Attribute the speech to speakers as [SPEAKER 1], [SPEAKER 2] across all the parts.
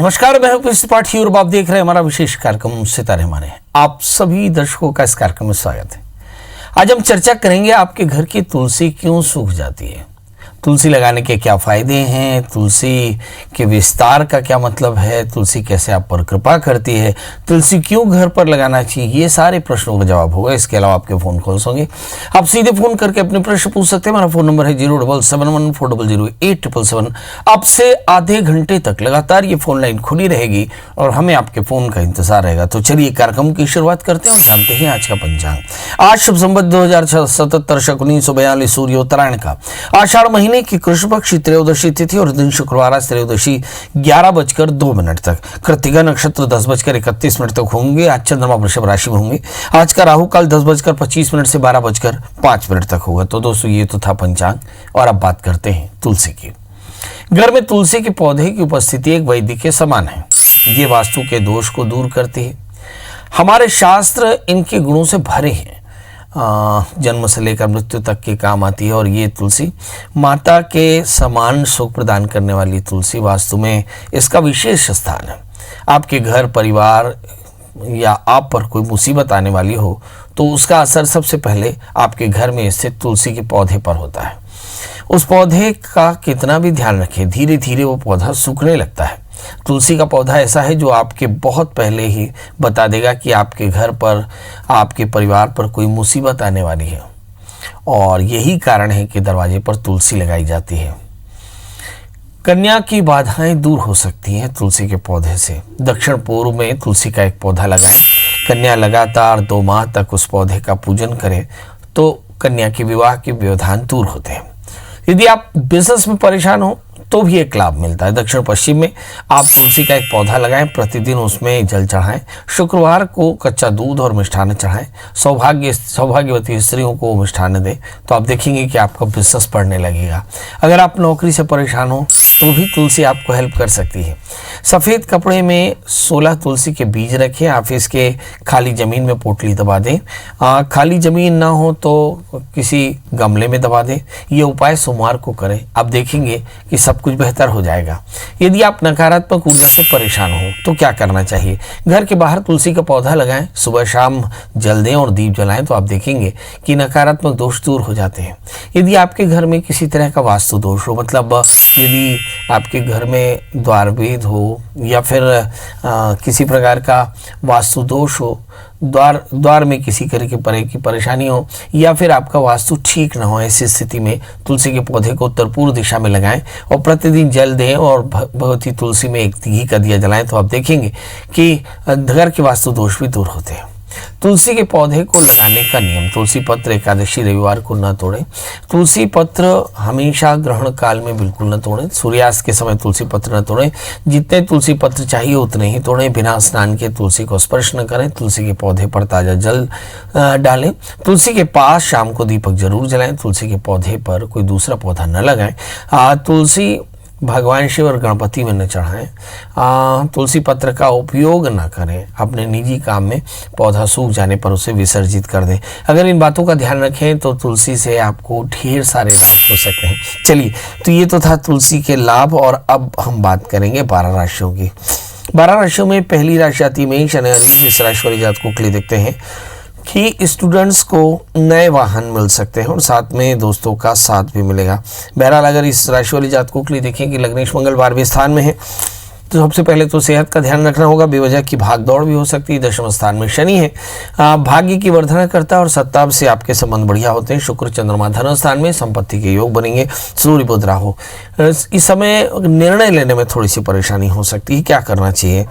[SPEAKER 1] नमस्कार, मैं हूं पीयूष त्रिपाठी और आप देख रहे हैं हमारा विशेष कार्यक्रम सितारे हमारे। आप सभी दर्शकों का इस कार्यक्रम में स्वागत है। आज हम चर्चा करेंगे आपके घर की तुलसी क्यों सूख जाती है, तुलसी लगाने के क्या फायदे हैं, तुलसी के विस्तार का क्या मतलब है, तुलसी कैसे आप पर कृपा करती है, तुलसी क्यों घर पर लगाना चाहिए, ये सारे प्रश्नों का जवाब होगा। इसके अलावा आपके फ़ोन कॉल्स होंगे, आप सीधे फ़ोन करके अपने प्रश्न पूछ सकते हैं। हमारा फ़ोन नंबर है 07714008777। आपसे आधे घंटे तक लगातार ये फ़ोन लाइन खुली रहेगी और हमें आपके फ़ोन का इंतजार रहेगा। तो चलिए कार्यक्रम की शुरुआत करते हैं और जानते हैं आज का पंचांग। आज शुभ संवत 2077 शक 1942 सूर्य उत्तरायण का आषाढ़ महीने की कृष्ण पक्ष त्रयोदशी तिथि और दिन शुक्रवार त्रयोदशी 11:02 तक, कृत्तिका नक्षत्र 10:31 तक होंगे। आज चंद्रमा वृषभ राशि में होंगे। आज का राहु काल 10:25 से 12:05 तक होगा। तो दोस्तों ये तो था पंचांग और अब बात करते हैं तुलसी की। घर में तुलसी के पौधे की उपस्थिति एक वैदिक के समान है। ये वास्तु के दोष को दूर करती है। हमारे शास्त्र इनके गुणों से भरे हैं। जन्म से लेकर मृत्यु तक के काम आती है और ये तुलसी माता के समान सुख प्रदान करने वाली तुलसी वास्तु में इसका विशेष स्थान है। आपके घर परिवार या आप पर कोई मुसीबत आने वाली हो तो उसका असर सबसे पहले आपके घर में स्थित तुलसी के पौधे पर होता है। उस पौधे का कितना भी ध्यान रखें, धीरे धीरे वो पौधा सूखने लगता है। तुलसी का पौधा ऐसा है जो आपके बहुत पहले ही बता देगा कि आपके घर पर, आपके परिवार पर कोई मुसीबत आने वाली है और यही कारण है कि दरवाजे पर तुलसी लगाई जाती है। कन्या की बाधाएं दूर हो सकती हैं तुलसी के पौधे से। दक्षिण पूर्व में तुलसी का एक पौधा लगाएं। कन्या लगातार 2 माह तक उस पौधे का पूजन करे तो कन्या के विवाह के व्यवधान दूर होते हैं। यदि आप बिजनेस में परेशान हो तो भी एक लाभ मिलता है। दक्षिण पश्चिम में आप तुलसी का एक पौधा लगाएं, प्रतिदिन उसमें जल चढ़ाएं, शुक्रवार को कच्चा दूध और मिष्ठान्न चढ़ाएं, सौभाग्यवती स्त्रियों को मिष्ठान्न दें तो आप देखेंगे कि आपका बिजनेस बढ़ने लगेगा। अगर आप नौकरी से परेशान हो तो भी तुलसी आपको हेल्प कर सकती है। सफ़ेद कपड़े में 16 तुलसी के बीज रखें। आप इसके खाली ज़मीन में पोटली दबा दें। खाली ज़मीन ना हो तो किसी गमले में दबा दें। ये उपाय सोमवार को करें, आप देखेंगे कि सब कुछ बेहतर हो जाएगा। यदि आप नकारात्मक ऊर्जा से परेशान हो तो क्या करना चाहिए? घर के बाहर तुलसी का पौधा लगाएं, सुबह शाम जल दें और दीप जलाएं तो आप देखेंगे कि नकारात्मक दोष दूर हो जाते हैं। यदि आपके घर में किसी तरह का वास्तु दोष हो, मतलब यदि आपके घर में द्वार भेद हो या फिर किसी प्रकार का वास्तु दोष हो, द्वार में किसी तरह की परेशानी हो या फिर आपका वास्तु ठीक ना हो, ऐसी स्थिति में तुलसी के पौधे को उत्तर पूर्व दिशा में लगाएं और प्रतिदिन जल दें और भगवती तुलसी में एक घी का दिया जलाएं तो आप देखेंगे कि घर के वास्तु दोष भी दूर होते हैं। तुलसी के पौधे को लगाने का नियम: तुलसी पत्र एकादशी रविवार को न तोड़ें। तुलसी पत्र हमेशा ग्रहण काल में बिल्कुल न तोड़ें। सूर्यास्त के समय तुलसी पत्र न तोड़ें। जितने तुलसी पत्र चाहिए उतने ही तोड़ें। बिना स्नान के तुलसी को स्पर्श न करें। तुलसी के पौधे पर ताज़ा जल डालें। तुलसी के पास शाम को दीपक जरूर जलाएं। तुलसी के पौधे पर कोई दूसरा पौधा न लगाएं। तुलसी भगवान शिव और गणपति में न चढ़ाएं। तुलसी पत्र का उपयोग न करें। अपने निजी काम में पौधा सूख जाने पर उसे विसर्जित कर दें। अगर इन बातों का ध्यान रखें तो तुलसी से आपको ढेर सारे लाभ हो सकते हैं। चलिए, तो ये तो था तुलसी के लाभ और अब हम बात करेंगे 12 राशियों की। 12 राशियों में पहली राशि आती मेष। इस राशि वाली जातकों के लिए देखते हैं कि स्टूडेंट्स को नए वाहन मिल सकते हैं और साथ में दोस्तों का साथ भी मिलेगा। बहरहाल अगर इस राशि वाली जातकों के लिए देखें कि लग्नेश मंगल 12वें स्थान में है तो सबसे पहले तो सेहत का ध्यान रखना होगा। बेवजह की भाग दौड़ भी हो सकती है। 10वें स्थान में शनि है, भाग्य की वर्धना करता है और सत्ता से आपके संबंध बढ़िया होते हैं। शुक्र चंद्रमा धन स्थान में, संपत्ति के योग बनेंगे। सूर्य बुध राहु। इस समय निर्णय लेने में थोड़ी सी परेशानी हो सकती है। क्या करना चाहिए?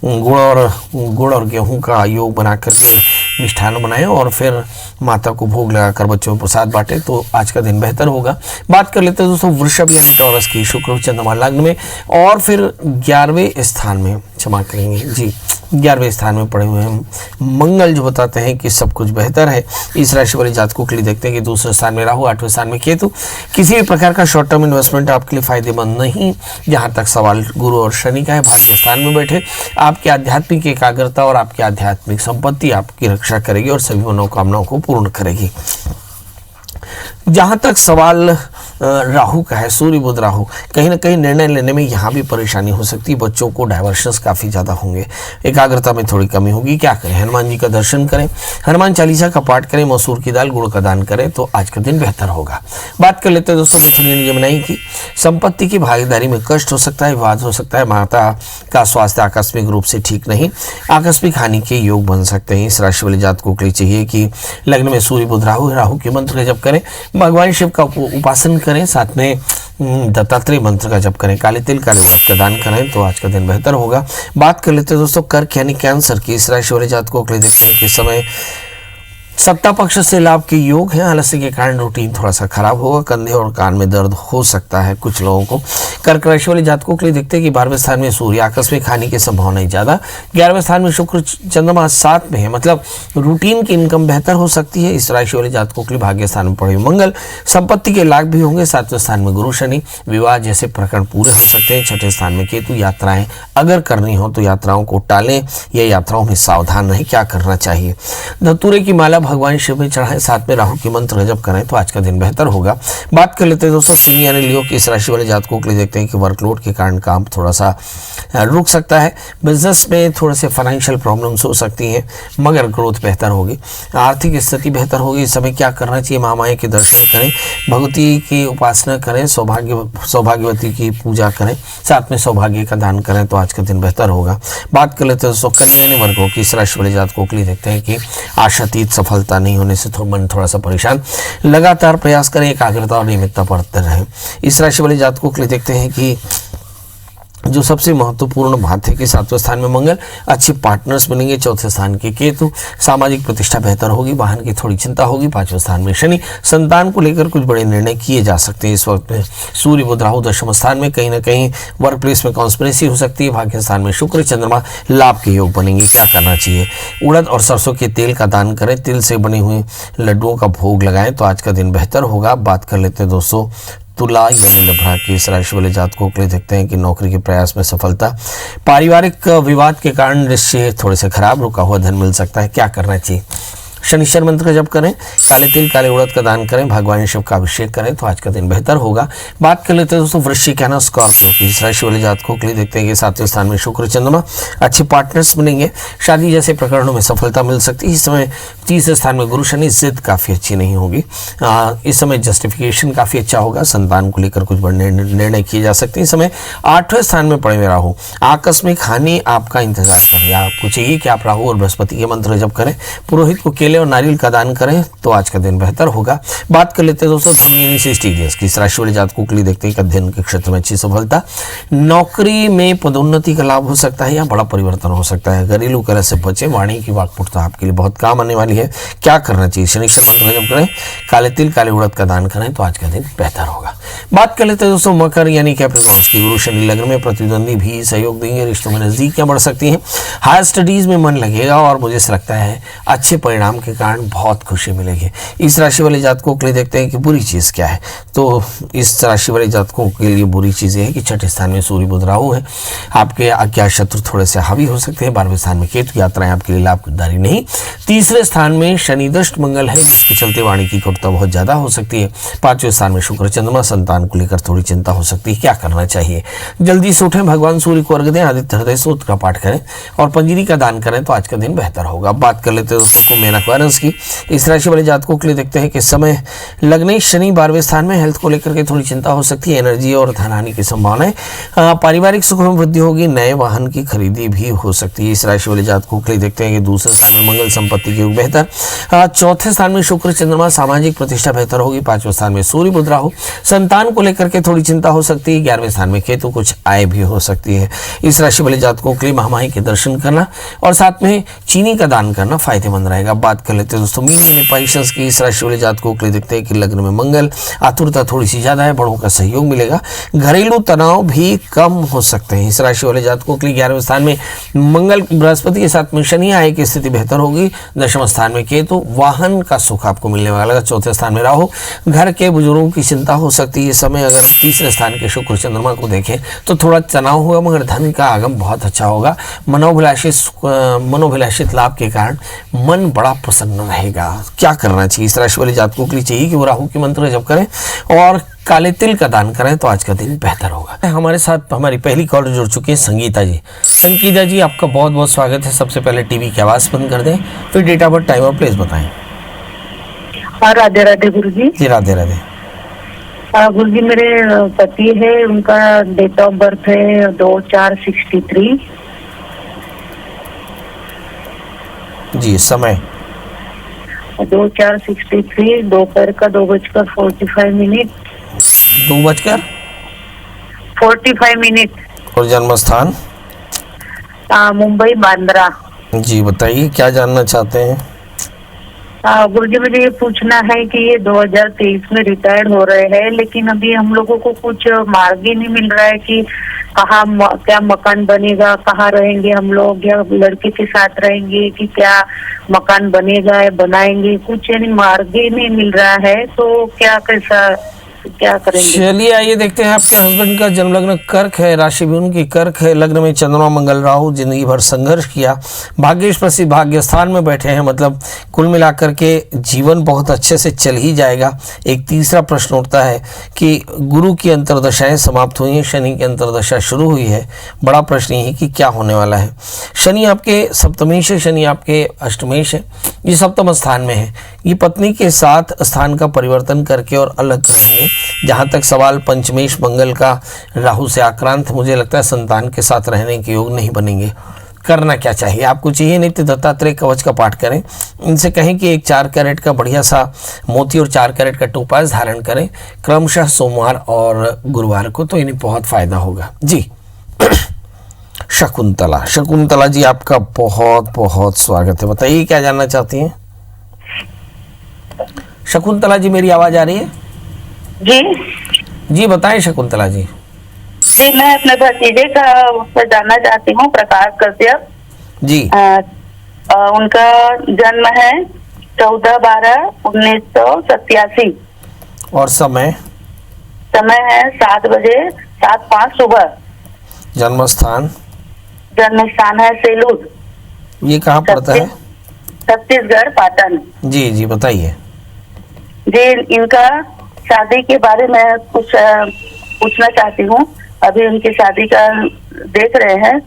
[SPEAKER 1] गुड़ और गेहूं का योग बना करके मिष्ठान बनाएं और फिर माता को भोग लगाकर बच्चों को प्रसाद बांटें तो आज का दिन बेहतर होगा। बात कर लेते हैं दोस्तों वृषभ यानी टॉरस की। शुक्र चंद्रमा लग्न में और फिर 11वें स्थान में, क्षमा करेंगे जी, 11वें स्थान में पड़े हुए हैं मंगल, जो बताते हैं कि सब कुछ बेहतर है। इस राशि वाले जातकों के लिए देखते हैं कि दूसरे स्थान में राहु, 8वें स्थान में केतु। किसी भी प्रकार का शॉर्ट टर्म इन्वेस्टमेंट आपके लिए फायदेमंद नहीं। जहाँ तक सवाल गुरु और शनि का है, भाग्य स्थान में बैठे आपकी आध्यात्मिक एकाग्रता और आपकी आध्यात्मिक संपत्ति आपकी रक्षा करेगी और सभी मनोकामनाओं को पूर्ण करेगी। जहाँ तक सवाल राहु का है, सूर्य बुध राहु, कहीं ना कहीं निर्णय लेने में यहाँ भी परेशानी हो सकती है। बच्चों को डाइवर्शंस काफ़ी ज़्यादा होंगे, एकाग्रता में थोड़ी कमी होगी। क्या करें, हनुमान जी का दर्शन करें, हनुमान चालीसा का पाठ करें, मसूर की दाल गुड़ का दान करें तो आज का दिन बेहतर होगा। बात कर लेते हैं दोस्तों मिथुन यानी जमुनाई की। संपत्ति की भागीदारी में कष्ट हो सकता है, विवाद हो सकता है, माता का स्वास्थ्य आकस्मिक रूप से ठीक नहीं, आकस्मिक हानि के योग बन सकते हैं। इस राशि वाले जातकों के लिए चाहिए कि लग्न में सूर्य बुध राहु है, राहु के मंत्र का जप करें, भगवान शिव का उपासन करें, साथ में दत्तात्रेय मंत्र का जप करें, काले तिल काले उड़द का दान करें तो आज का दिन बेहतर होगा। बात कर लेते हैं दोस्तों कर्क यानी कैंसर की। इस राशि वाले जातकों के लिए देखते हैं कि समय सत्ता पक्ष से लाभ के योग है, आलस्य के कारण रूटीन थोड़ा सा खराब होगा, कंधे और कान में दर्द हो सकता है कुछ लोगों को। कर्क राशि वाले जातकों के लिए देखते हैं कि 12वें स्थान में सूर्य, आकस्मिक हानि की संभावना ही ज्यादा। 11वें स्थान में शुक्र चंद्रमा 7 में है, मतलब रूटीन की इनकम बेहतर हो सकती है। इस राशि वाले जातकों के लिए भाग्य स्थान में पड़े मंगल, संपत्ति के लाभ भी होंगे। 7वें स्थान में गुरु शनि, विवाह जैसे प्रकरण पूरे हो सकते हैं। 6ठे स्थान में केतु, यात्राएं अगर करनी हो तो यात्राओं को टालें या यात्राओं में सावधान रहें। क्या करना चाहिए, धतूरे की माला भगवान शिव में चढ़ाएं, साथ में राहु की मंत्र का जप करें तो आज का दिन बेहतर होगा। बात कर लेते हैं दोस्तों सिंह यानी लियो की। इस राशि वाले जातकों के लिए देखते हैं कि वर्कलोड के कारण काम थोड़ा सा रुक सकता है, बिजनेस में थोड़े से फाइनेंशियल प्रॉब्लम्स हो सकती हैं, मगर ग्रोथ बेहतर होगी, आर्थिक स्थिति बेहतर होगी। इस समय क्या करना चाहिए, महामाया के दर्शन करें, भगवती की उपासना करें, सौभाग्यवती की पूजा करें, साथ में सौभाग्य का दान करें तो आज का दिन बेहतर होगा। बात कर लेते हैं दोस्तों कन्या यानी वर्गों की। इस राशि वाले जातकों के लिए देखते हैं कि आशातीत सफलता नहीं होने से मन थोड़ा सा परेशान, लगातार प्रयास करें, एकाग्रता और नियमितता बरतते रहें। इस राशि वाले जातकों के लिए देखते हैं कि जो सबसे महत्वपूर्ण बात है कि 7वें स्थान में मंगल, अच्छे पार्टनर्स बनेंगे। 4थे स्थान के केतु, सामाजिक प्रतिष्ठा बेहतर होगी, वाहन की थोड़ी चिंता होगी। 5वें स्थान में शनि, संतान को लेकर कुछ बड़े निर्णय किए जा सकते हैं। इस वक्त में सूर्य बुध राहु 10वें स्थान में, कहीं ना कहीं वर्क प्लेस में कॉन्स्पिरेसी हो सकती है। भाग्य स्थान में शुक्र चंद्रमा, लाभ के योग बनेंगे। क्या करना चाहिए, उड़द और सरसों के तेल का दान करें, तिल से बने हुए लड्डुओं का भोग लगाएं तो आज का दिन बेहतर होगा। बात कर लेते हैं दोस्तों तुला यानी लभरा की। इस राशि वाले जातकों के लिए देखते हैं कि नौकरी के प्रयास में सफलता, पारिवारिक विवाद के कारण रिश्ते थोड़े से खराब, रुका हुआ धन मिल सकता है। क्या करना चाहिए, शनिश्चर मंत्र का जप करें, काले तिल काले उड़द का दान करें, भगवान शिव का अभिषेक करें तो आज का दिन बेहतर होगा। बात कर लेते हैं दोस्तों वृश्चिक यानी स्कॉर्पियो की। इस राशि वाले जातकों के लिए देखते हैं कि 7वें स्थान में शुक्र चंद्रमा, अच्छे पार्टनर्स बनेंगे, शादी जैसे प्रकरणों में सफलता मिल सकती है। इस समय 30वें स्थान में गुरु शनि, जिद काफ़ी अच्छी नहीं होगी। इस समय जस्टिफिकेशन काफ़ी अच्छा होगा, संतान को लेकर कुछ बड़े निर्णय किए जा सकते हैं। इस समय 8वें स्थान में पड़े हुए राहु, आकस्मिक हानि आपका इंतजार कर रही है। आपको चाहिए कि आप राहु और बृहस्पति के मंत्र जप करें, पुरोहित को केले और नारियल का दान करें तो आज का दिन बेहतर होगा। बात कर लेते हैं दोस्तों धनु यानी सेजिटेरियस की। इस राशि वाले जातकों के लिए देखते हैं कि अध्ययन के क्षेत्र में अच्छी सफलता, नौकरी में पदोन्नति का लाभ हो सकता है या बड़ा परिवर्तन हो सकता है। घरेलू कलह से बचें, वाणी की वाक्पटुता आपके लिए बहुत काम आने वाली है। क्या करना चाहिए, शनिश्चर मंत्र जप करें, काले तिल काले उड़द का दान करें तो आज का दिन बेहतर होगा। बात कर लेते हैं दोस्तों मकर यानी कैप्रिकॉर्न्स की। गुरु शनि लग्न में, प्रतिद्वंदी भी सहयोग देंगे, रिश्तों में नजदीकियां बढ़ सकती हैं, हायर स्टडीज में मन लगेगा और मुझे लगता है अच्छे परिणाम के कारण बहुत खुशी मिलेगी। इस राशि वाले जातकों के लिए देखते हैं कि बुरी चीज़ क्या है, तो इस राशि वाले जातकों के लिए बुरी चीज़ ये है कि 6ठे स्थान में सूर्य बुध राहु है, आपके अज्ञात शत्रु थोड़े से हावी हो सकते हैं। 12वें स्थान में केतु, यात्राएं आपके लिए लाभदायी नहीं। 3रे स्थान में शनि दष्ट मंगल है, जिसके चलते वाणी की कटुता बहुत ज़्यादा हो सकती है। 5वें स्थान में शुक्र चंद्रमा, संतान को लेकर थोड़ी चिंता हो सकती है। क्या करना चाहिए, जल्दी से उठें, भगवान सूर्य को अर्घ्य दें, आदित्य हृदय सूत्र का पाठ करें और पंजीरी का दान करें तो आज का दिन बेहतर होगा। बात कर लेते हैं दोस्तों को मेन एक्वायरेंस की। इस राशि वाले जातकों के लिए देखते हैं कि समय लगने शनि 12वें स्थान में, हेल्थ को लेकर के थोड़ी चिंता हो सकती है, एनर्जी और धन हानि की संभावना है। पारिवारिक सुख में वृद्धि होगी, नए वाहन की खरीदी भी हो सकती है। इस राशि वाले जातकों के लिए देखते हैं कि 2रे स्थान में मंगल, संपत्ति के योग बेहतर। 4थे स्थान में शुक्र चंद्रमा, सामाजिक प्रतिष्ठा बेहतर होगी। 5वें स्थान में सूर्य बुध राहु, संतान को लेकर के थोड़ी चिंता हो सकती है। 11वें स्थान में केतु, कुछ आय भी हो सकती है। इस राशि वाले जातकों के लिए महामाई के दर्शन करना और साथ में चीनी का दान करना फायदेमंद रहेगा। बात कर लेते हैं दोस्तों मीन यानी पैशंस की। इस राशि वाले जातकों के लिए देखते हैं कि लग्न में मंगल, आतुरता थोड़ी सी ज्यादा है, बड़ों का सहयोग मिलेगा, घरेलू तनाव भी कम हो सकते हैं। इस राशि वाले जातकों के लिए 11वें स्थान में मंगल, बृहस्पति के साथ में शनि, आय की स्थिति बेहतर होगी। 10वें स्थान में केतु, वाहन का सुख आपको मिलने वाला है। 4थे स्थान में राहु, घर के बुजुर्गों की चिंता हो सकती है। इस समय अगर 3रे स्थान के शुक्र चंद्रमा को देखें तो थोड़ा तनाव होगा, मगर धन का आगम बहुत अच्छा होगा। मनोभिलाषित लाभ के कारण मन बड़ा प्रसन्न रहेगा। क्या करना चाहिए इस राशि वाले जातकों के लिए? चाहिए कि वो राहु के मंत्र जप करें और काले तिल का दान करें तो आज का दिन बेहतर होगा। हमारे साथ हमारी पहली कॉलर जुड़ चुकी है संगीता जी। संगीता जी, आपका बहुत बहुत स्वागत है। सबसे पहले टीवी की आवाज़ बंद कर दें, फिर डेट ऑफ बर्थ, टाइम और प्लेस बताएं।
[SPEAKER 2] राधे राधे गुरु जी।
[SPEAKER 1] जी राधे राधे।
[SPEAKER 2] गुरु जी, मेरे पति है, उनका डेट ऑफ बर्थ है 2463।
[SPEAKER 1] जी समय
[SPEAKER 2] 2463 दोपहर का 2:45।
[SPEAKER 1] 2:45 और जन्म स्थान
[SPEAKER 2] मुंबई बांद्रा।
[SPEAKER 1] जी बताइए, क्या जानना चाहते हैं?
[SPEAKER 2] गुरु जी, मुझे ये पूछना है कि ये 2023 में रिटायर्ड हो रहे हैं, लेकिन अभी हम लोगों को कुछ मार्ग ही नहीं मिल रहा है कि क्या मकान बनेगा, कहाँ रहेंगे हम लोग, या लड़के के साथ रहेंगे कि क्या मकान बनेगा या बनाएंगे, कुछ यानी मार्ग ही नहीं मिल रहा है। तो क्या करेंगे?
[SPEAKER 1] चलिए आइए देखते हैं। आपके हस्बैंड का जन्म लग्न कर्क है, राशि भी उनकी कर्क है, लग्न में चंद्रमा मंगल राहु, जिंदगी भर संघर्ष किया, भाग्येश्वसी भाग्य स्थान में बैठे हैं, मतलब कुल मिलाकर के जीवन बहुत अच्छे से चल ही जाएगा। एक तीसरा प्रश्न उठता है कि गुरु की अंतर्दशाएं समाप्त हुई हैं, शनि की अंतर्दशा शुरू हुई है। बड़ा प्रश्न ये है कि क्या होने वाला है। शनि आपके सप्तमेश है, शनि आपके अष्टमेश है, ये सप्तम स्थान में है। ये पत्नी के साथ स्थान का परिवर्तन करके और अलग रहेंगे। जहाँ तक सवाल पंचमेश मंगल का राहु से आक्रांत, मुझे लगता है संतान के साथ रहने के योग नहीं बनेंगे। करना क्या चाहिए आपको? चाहिए नित्य दत्तात्रेय कवच का पाठ करें। इनसे कहें कि एक 4 कैरेट का बढ़िया सा मोती और 4 कैरेट का टोपाज धारण करें क्रमशः सोमवार और गुरुवार को, तो इन्हें बहुत फायदा होगा। जी शकुंतला जी, आपका बहुत बहुत स्वागत है। बताइए क्या जानना चाहती हैं? शकुंतला जी, मेरी आवाज आ रही है? जी बताएं शकुंतला जी।
[SPEAKER 2] जी, मैं अपने भतीजे का उससे जानना चाहती हूँ, प्रकाश कश्यप
[SPEAKER 1] जी।
[SPEAKER 2] उनका जन्म है 14/12/1987
[SPEAKER 1] और समय
[SPEAKER 2] है 7:05 सुबह।
[SPEAKER 1] जन्म स्थान
[SPEAKER 2] है सेलूर।
[SPEAKER 1] ये कहाँ पड़ता है?
[SPEAKER 2] छत्तीसगढ़, पाटन।
[SPEAKER 1] जी बताइए।
[SPEAKER 2] जी, इनका शादी के बारे में कुछ पूछना चाहती हूँ। अभी उनकी शादी का देख रहे हैं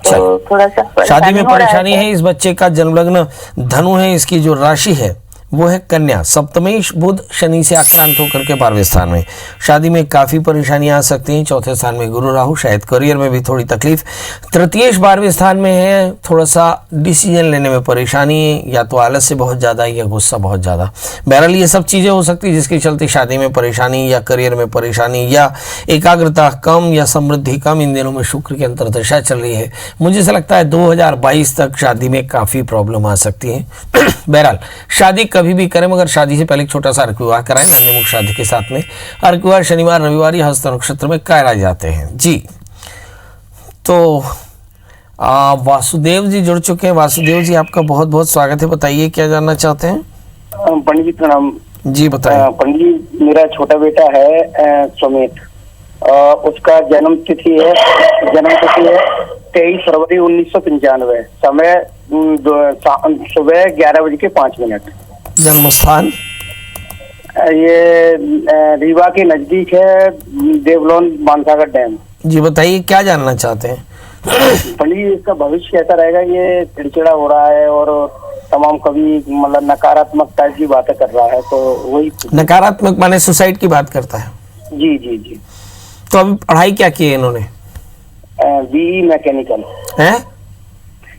[SPEAKER 2] तो थोड़ा सा
[SPEAKER 1] शादी में परेशानी है। इस बच्चे का जन्म लग्न धनु है, इसकी जो राशि है वो है कन्या, सप्तमेश बुध शनि से आक्रांत होकर के 12वें स्थान में। शादी में काफ़ी परेशानियां आ सकती हैं। चौथे स्थान में गुरु राहु, शायद करियर में भी थोड़ी तकलीफ। तृतीयेश 12वें स्थान में है, थोड़ा सा डिसीजन लेने में परेशानी, या तो आलस्य बहुत ज़्यादा या गुस्सा बहुत ज़्यादा। बहरहाल ये सब चीज़ें हो सकती है जिसके चलते शादी में परेशानी या करियर में परेशानी या एकाग्रता कम या समृद्धि कम। इन दिनों में शुक्र की अंतर्दशा चल रही है। मुझे ऐसा लगता है 2022 तक शादी में काफ़ी प्रॉब्लम आ सकती है। बहरहाल शादी कभी भी करें, मगर शादी से पहले एक छोटा सा अर्क विवाह कराएं। नन्हेमुख शादी के साथ में अर्क विवाह शनिवार रविवार या हस्त नक्षत्र में कराए जाते हैं। जी तो वासुदेव जी जुड़ चुके हैं। वासुदेव जी, आपका बहुत बहुत स्वागत है। बताइए क्या जानना चाहते हैं?
[SPEAKER 3] पंडित जी प्रणाम। जी
[SPEAKER 1] बताइए।
[SPEAKER 3] पंडित जी, मेरा छोटा बेटा है सुमित, उसका जन्म तिथि है 23 फरवरी 1995। समय सुबह 11:05।
[SPEAKER 1] जन्म स्थान
[SPEAKER 3] ये रीवा के नजदीक है, देवलोन बांधसागर डैम।
[SPEAKER 1] जी बताइए क्या जानना चाहते हैं?
[SPEAKER 3] पंडित जी, इसका भविष्य कैसा रहेगा? ये चिड़चिड़ा हो रहा है और तमाम कभी मतलब नकारात्मक टाइप की बातें कर रहा है, तो वही।
[SPEAKER 1] नकारात्मक माने सुसाइड की बात करता है?
[SPEAKER 3] जी।
[SPEAKER 1] तो अभी पढ़ाई क्या की है इन्होंने?
[SPEAKER 3] बीई मैकेनिकल
[SPEAKER 1] है,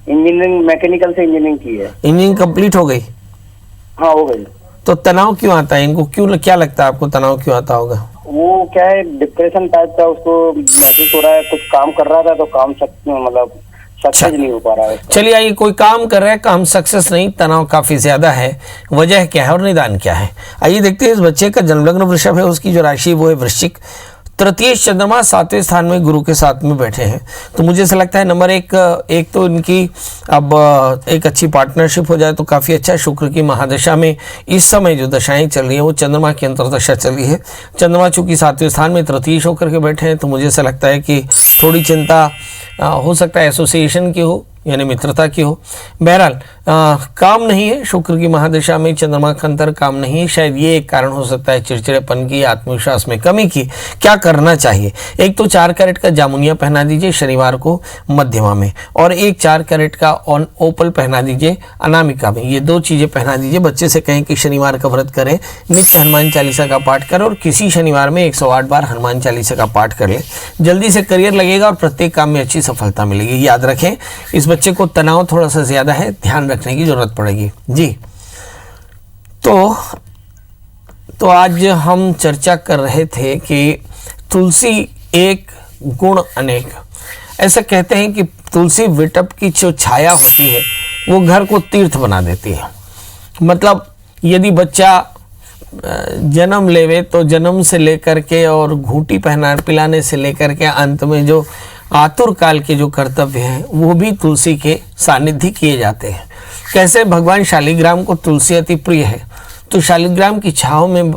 [SPEAKER 3] इंजीनियरिंग, मैकेनिकल से इंजीनियरिंग की है।
[SPEAKER 1] इंजीनियरिंग कंप्लीट हो गई?
[SPEAKER 3] हाँ हो गई।
[SPEAKER 1] तो तनाव क्यों आता है इनको? क्या लगता है आपको तनाव क्यों आता होगा?
[SPEAKER 3] वो क्या है, डिप्रेशन टाइप का उसको महसूस हो रहा है। कुछ काम कर रहा था तो काम मतलब सक्सेस नहीं हो पा रहा है।
[SPEAKER 1] चलिए आइए, कोई काम कर रहा है, काम सक्सेस नहीं, तनाव काफी ज्यादा है। वजह क्या है और निदान क्या है? आइए देखते हैं। इस बच्चे का जन्म लग्न वृषभ है, उसकी जो राशि वो है वृश्चिक। तृतीय चंद्रमा 7वें स्थान में गुरु के साथ में बैठे हैं। तो मुझे ऐसा लगता है नंबर एक तो इनकी अब एक अच्छी पार्टनरशिप हो जाए तो काफ़ी अच्छा है। शुक्र की महादशा में इस समय जो दशाएं चल रही हैं वो चंद्रमा की अंतर्दशा चल रही है। चंद्रमा चूंकि 7वें स्थान में तृतीय होकर के बैठे हैं, तो मुझे ऐसा लगता है कि थोड़ी चिंता हो सकता है एसोसिएशन की हो, यानी मित्रता की हो। बहरहाल काम नहीं है, शुक्र की महादशा में चंद्रमा का अंतर काम नहीं है, शायद ये एक कारण हो सकता है चिड़चिड़ेपन की, आत्मविश्वास में कमी की। क्या करना चाहिए? एक तो 4 कैरेट का जामुनिया पहना दीजिए शनिवार को मध्यमा में, और एक 4 कैरेट का ओपल पहना दीजिए अनामिका में। ये 2 चीज़ें पहना दीजिए। बच्चे से कहें कि शनिवार का व्रत करें, नित्य हनुमान चालीसा का पाठ करें और किसी शनिवार में 108 बार हनुमान चालीसा का पाठ कर लें। जल्दी से करियर लगेगा और प्रत्येक काम में अच्छी सफलता मिलेगी। याद रखें, इस बच्चे को तनाव थोड़ा सा ज़्यादा है, ध्यान रखने की जरूरत पड़ेगी जी। तो आज हम चर्चा कर रहे थे कि तुलसी एक गुण अनेक। ऐसा कहते हैं कि तुलसी विटप की जो छाया होती है वो घर को तीर्थ बना देती है। मतलब यदि बच्चा जन्म लेवे तो जन्म से लेकर के और घूंटी पहना पिलाने से लेकर के अंत में जो आतुर काल के जो कर्तव्य हैं वो भी तुलसी के सानिध्य किए जाते हैं। कैसे? भगवान शालिग्राम को तुलसी अति प्रिय है, तो शालिग्राम की छाँव में,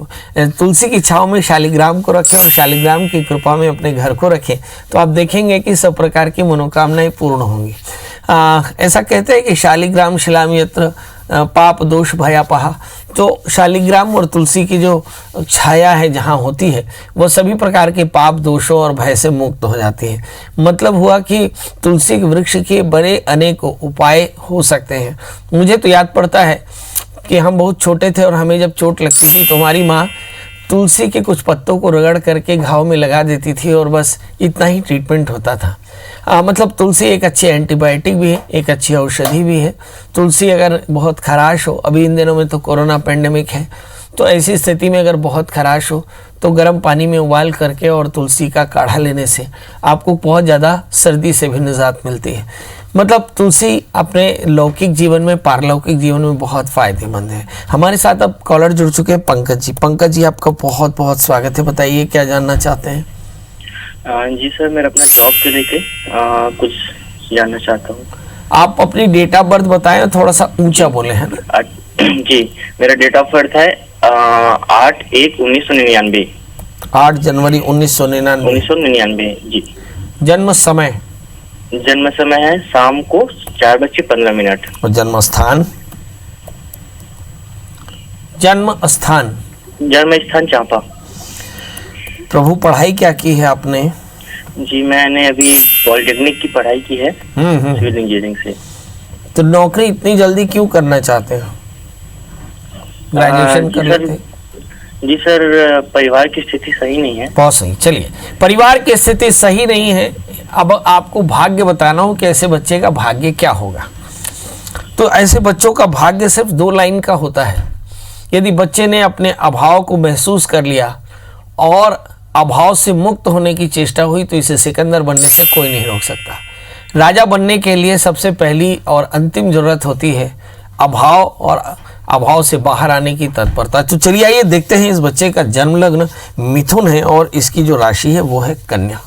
[SPEAKER 1] तुलसी की छाँव में शालिग्राम को रखें और शालिग्राम की कृपा में अपने घर को रखें, तो आप देखेंगे कि सब प्रकार की मनोकामनाएं पूर्ण होंगी। ऐसा कहते हैं कि शालिग्राम शिलाम यत्र पाप दोष भयापहा। तो शालिग्राम और तुलसी की जो छाया है जहाँ होती है वो सभी प्रकार के पाप दोषों और भय से मुक्त हो जाती है। मतलब हुआ कि तुलसी के वृक्ष के बड़े अनेक उपाय हो सकते हैं। मुझे तो याद पड़ता है कि हम बहुत छोटे थे और हमें जब चोट लगती थी तो हमारी माँ तुलसी के कुछ पत्तों को रगड़ करके घाव में लगा देती थी और बस इतना ही ट्रीटमेंट होता था। मतलब तुलसी एक अच्छी एंटीबायोटिक भी है, एक अच्छी औषधि भी है। तुलसी अगर बहुत खराश हो, अभी इन दिनों में तो कोरोना पेंडेमिक है, तो ऐसी स्थिति में अगर बहुत खराश हो तो गर्म पानी में उबाल करके और तुलसी का काढ़ा लेने से आपको बहुत ज़्यादा सर्दी से भी निजात मिलती है। मतलब तुलसी अपने लौकिक जीवन में, पारलौकिक जीवन में बहुत फ़ायदेमंद है। हमारे साथ अब कॉलर जुड़ चुके हैं पंकज जी। पंकज जी, आपका बहुत बहुत स्वागत है। बताइए क्या जानना चाहते हैं?
[SPEAKER 4] जी सर, मैं अपना जॉब के लेके कुछ जानना चाहता हूँ।
[SPEAKER 1] आप अपनी डेट ऑफ बर्थ बताएं, थोड़ा सा ऊंचा बोले हैं ना।
[SPEAKER 4] जी, मेरा डेट ऑफ बर्थ है 8/1/1999।
[SPEAKER 1] 8 जनवरी 1999।
[SPEAKER 4] जी।
[SPEAKER 1] जन्म समय?
[SPEAKER 4] जन्म समय है शाम को 4:15।
[SPEAKER 1] और जन्म स्थान? जन्म स्थान
[SPEAKER 4] चांपा।
[SPEAKER 1] प्रभु, पढ़ाई क्या की है आपने?
[SPEAKER 4] जी, मैंने अभी पॉलिटेक्निक की पढ़ाई की है, सिविल इंजीनियरिंग से।
[SPEAKER 1] तो नौकरी इतनी जल्दी क्यों करना चाहते हो? ग्रेजुएशन कर लेते।
[SPEAKER 4] जी सर, परिवार की स्थिति सही नहीं है।
[SPEAKER 1] बहुत सही। चलिए, परिवार की स्थिति सही नहीं है, अब आपको भाग्य बताना हो कि ऐसे बच्चे का भाग्य क्या होगा। तो ऐसे बच्चों का भाग्य सिर्फ 2 लाइन का होता है। यदि बच्चे ने अपने अभाव को महसूस कर लिया और अभाव से मुक्त होने की चेष्टा हुई तो इसे सिकंदर बनने से कोई नहीं रोक सकता। राजा बनने के लिए सबसे पहली और अंतिम जरूरत होती है अभाव, और अभाव से बाहर आने की तत्परता। तो चलिए आइए देखते हैं, इस बच्चे का जन्म लग्न मिथुन है और इसकी जो राशि है वो है कन्या।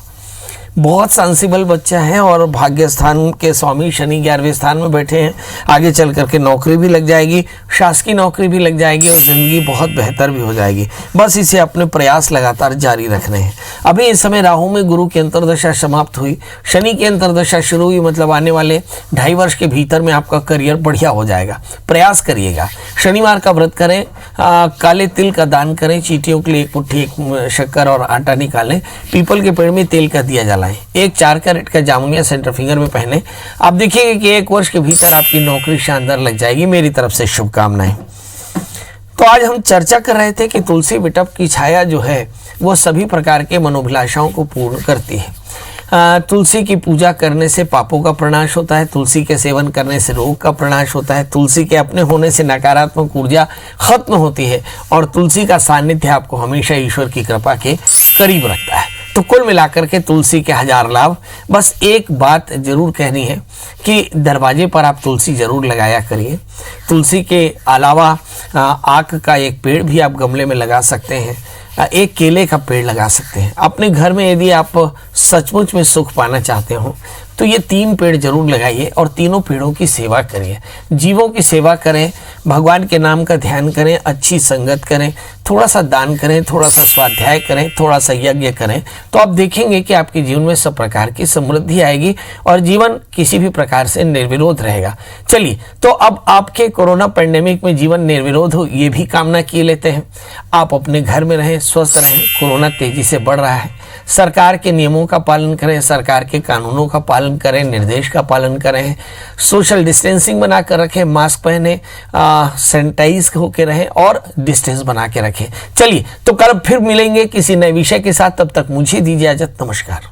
[SPEAKER 1] बहुत सेंसिबल बच्चा है और भाग्य स्थान के स्वामी शनि 11वें स्थान में बैठे हैं। आगे चल करके नौकरी भी लग जाएगी, शासकीय नौकरी भी लग जाएगी और ज़िंदगी बहुत बेहतर भी हो जाएगी। बस इसे अपने प्रयास लगातार जारी रखने हैं। अभी इस समय राहु में गुरु की अंतर्दशा समाप्त हुई, शनि की अंतर्दशा शुरू हुई, मतलब आने वाले 2.5 वर्ष के भीतर में आपका करियर बढ़िया हो जाएगा। प्रयास करिएगा। शनिवार का व्रत करें, काले तिल का दान करें, चींटियों के लिए 1 मुट्ठी शक्कर और आटा निकालें, पीपल के पेड़ में तेल का दिया जलाएं, एक 4 कैरेट का जामुनिया सेंटर फिंगर में पहने। आप देखिएगा कि 1 वर्ष के भीतर आपकी नौकरी शानदार लग जाएगी। मेरी तरफ से शुभकामनाएं। तो आज हम चर्चा कर रहे थे कि तुलसी विटप की छाया जो है वो सभी प्रकार के मनोभिलाषाओं को पूर्ण करती है। तुलसी की पूजा करने से पापों का प्रनाश होता है, तुलसी के सेवन करने से रोग का प्रनाश होता है, तुलसी के अपने होने से नकारात्मक ऊर्जा खत्म होती है और तुलसी का सानिध्य आपको हमेशा ईश्वर की कृपा के करीब रखता है। तो कुल मिलाकर के तुलसी के 1000 लाभ। बस एक बात जरूर कहनी है कि दरवाजे पर आप तुलसी जरूर लगाया करिए। तुलसी के अलावा आक का एक पेड़ भी आप गमले में लगा सकते हैं, एक केले का पेड़ लगा सकते हैं। अपने घर में यदि आप सचमुच में सुख पाना चाहते हो तो ये 3 पेड़ जरूर लगाइए और तीनों पेड़ों की सेवा करिए। जीवों की सेवा करें, भगवान के नाम का ध्यान करें, अच्छी संगत करें, थोड़ा सा दान करें, थोड़ा सा स्वाध्याय करें, थोड़ा सा यज्ञ करें, तो आप देखेंगे कि आपके जीवन में सब प्रकार की समृद्धि आएगी और जीवन किसी भी प्रकार से निर्विरोध रहेगा। चलिए, तो अब आपके कोरोना पैंडेमिक में जीवन निर्विरोध हो, ये भी कामना किए लेते हैं। आप अपने घर में रहें, स्वस्थ रहें। कोरोना तेजी से बढ़ रहा है, सरकार के नियमों का पालन करें, सरकार के कानूनों का पालन करें, निर्देश का पालन करें, सोशल डिस्टेंसिंग बना कर रखें, मास्क पहने, सैनिटाइज होकर रहें और डिस्टेंस बना के रखें। चलिए, तो कल फिर मिलेंगे किसी नए विषय के साथ। तब तक मुझे दीजिए इजाजत। नमस्कार।